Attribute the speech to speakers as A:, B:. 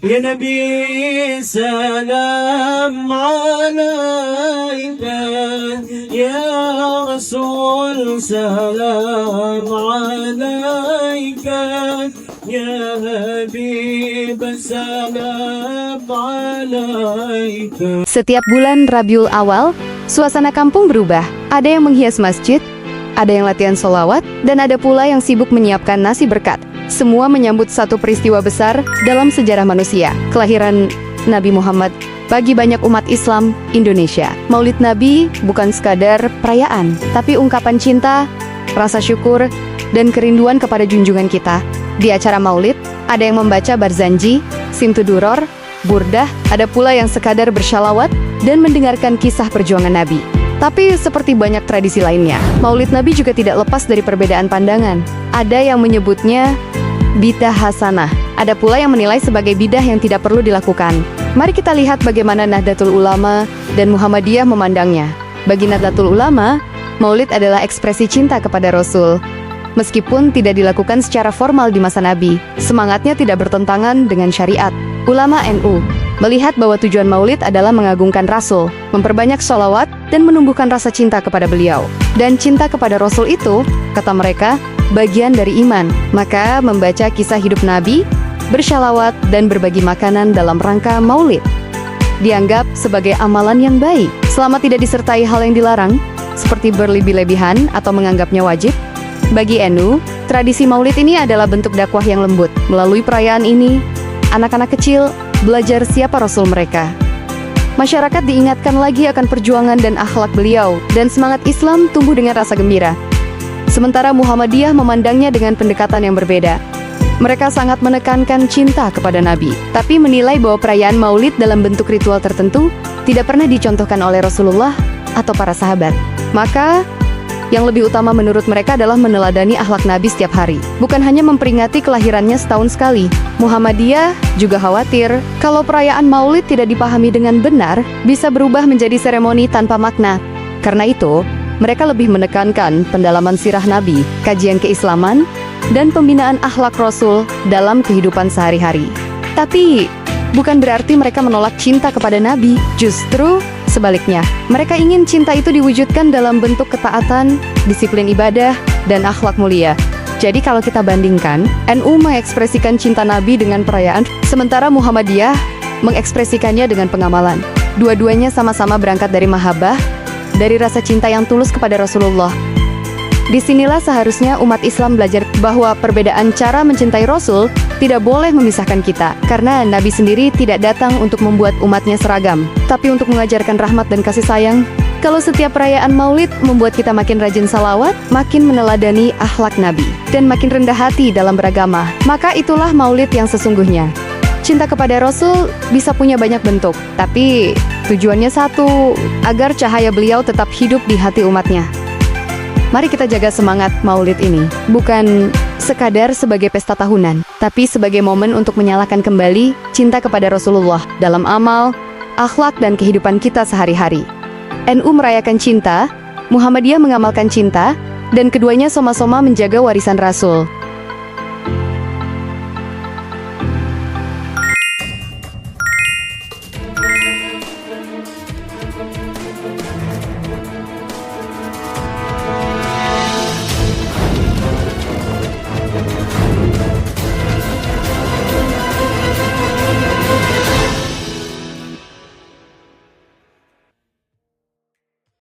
A: يا نبي سلام عليك يا رسول سلام عليك يا حبيب سلام عليك.
B: Setiap bulan Rabiul Awal, suasana kampung berubah. Ada yang menghias masjid, ada yang latihan sholawat, dan ada pula yang sibuk menyiapkan nasi berkat. Semua menyambut satu peristiwa besar dalam sejarah manusia, kelahiran Nabi Muhammad bagi banyak umat Islam Indonesia. Maulid Nabi bukan sekadar perayaan, tapi ungkapan cinta, rasa syukur, dan kerinduan kepada junjungan kita. Di acara Maulid, ada yang membaca Barzanji, Simtuduror, Burdah, ada pula yang sekadar bersyalawat dan mendengarkan kisah perjuangan Nabi. Tapi seperti banyak tradisi lainnya, Maulid Nabi juga tidak lepas dari perbedaan pandangan. Ada yang menyebutnya bidah hasanah, ada pula yang menilai sebagai bidah yang tidak perlu dilakukan. Mari kita lihat bagaimana Nahdlatul Ulama dan Muhammadiyah memandangnya. Bagi Nahdlatul Ulama, Maulid adalah ekspresi cinta kepada Rasul. Meskipun tidak dilakukan secara formal di masa Nabi, semangatnya tidak bertentangan dengan syariat. Ulama NU melihat bahwa tujuan Maulid adalah mengagungkan Rasul, memperbanyak sholawat, dan menumbuhkan rasa cinta kepada beliau. Dan cinta kepada Rasul itu, kata mereka, bagian dari iman. Maka membaca kisah hidup Nabi, bersyalawat, dan berbagi makanan dalam rangka Maulid dianggap sebagai amalan yang baik, selama tidak disertai hal yang dilarang, seperti berlebih-lebihan atau menganggapnya wajib. Bagi NU, tradisi Maulid ini adalah bentuk dakwah yang lembut. Melalui perayaan ini, anak-anak kecil belajar siapa Rasul mereka. Masyarakat diingatkan lagi akan perjuangan dan akhlak beliau, dan semangat Islam tumbuh dengan rasa gembira. Sementara Muhammadiyah memandangnya dengan pendekatan yang berbeda. Mereka sangat menekankan cinta kepada Nabi, tapi menilai bahwa perayaan Maulid dalam bentuk ritual tertentu tidak pernah dicontohkan oleh Rasulullah atau para sahabat. Maka, yang lebih utama menurut mereka adalah meneladani akhlak Nabi setiap hari, bukan hanya memperingati kelahirannya setahun sekali. Muhammadiyah juga khawatir kalau perayaan Maulid tidak dipahami dengan benar, bisa berubah menjadi seremoni tanpa makna. Karena itu, mereka lebih menekankan pendalaman sirah Nabi, kajian keislaman, dan pembinaan akhlak Rasul dalam kehidupan sehari-hari. Tapi, bukan berarti mereka menolak cinta kepada Nabi, justru sebaliknya, mereka ingin cinta itu diwujudkan dalam bentuk ketaatan, disiplin ibadah, dan akhlak mulia. Jadi kalau kita bandingkan, NU mengekspresikan cinta Nabi dengan perayaan, sementara Muhammadiyah mengekspresikannya dengan pengamalan. Dua-duanya sama-sama berangkat dari mahabbah, dari rasa cinta yang tulus kepada Rasulullah. Disinilah seharusnya umat Islam belajar bahwa perbedaan cara mencintai Rasul tidak boleh memisahkan kita, karena Nabi sendiri tidak datang untuk membuat umatnya seragam, tapi untuk mengajarkan rahmat dan kasih sayang. Kalau setiap perayaan Maulid membuat kita makin rajin salawat, makin meneladani akhlak Nabi, dan makin rendah hati dalam beragama, maka itulah Maulid yang sesungguhnya. Cinta kepada Rasul bisa punya banyak bentuk, tapi tujuannya satu, agar cahaya beliau tetap hidup di hati umatnya. Mari kita jaga semangat Maulid ini, bukan sekadar sebagai pesta tahunan, tapi sebagai momen untuk menyalakan kembali cinta kepada Rasulullah dalam amal, akhlak, dan kehidupan kita sehari-hari. NU merayakan cinta, Muhammadiyah mengamalkan cinta, dan keduanya sama-sama menjaga warisan Rasul.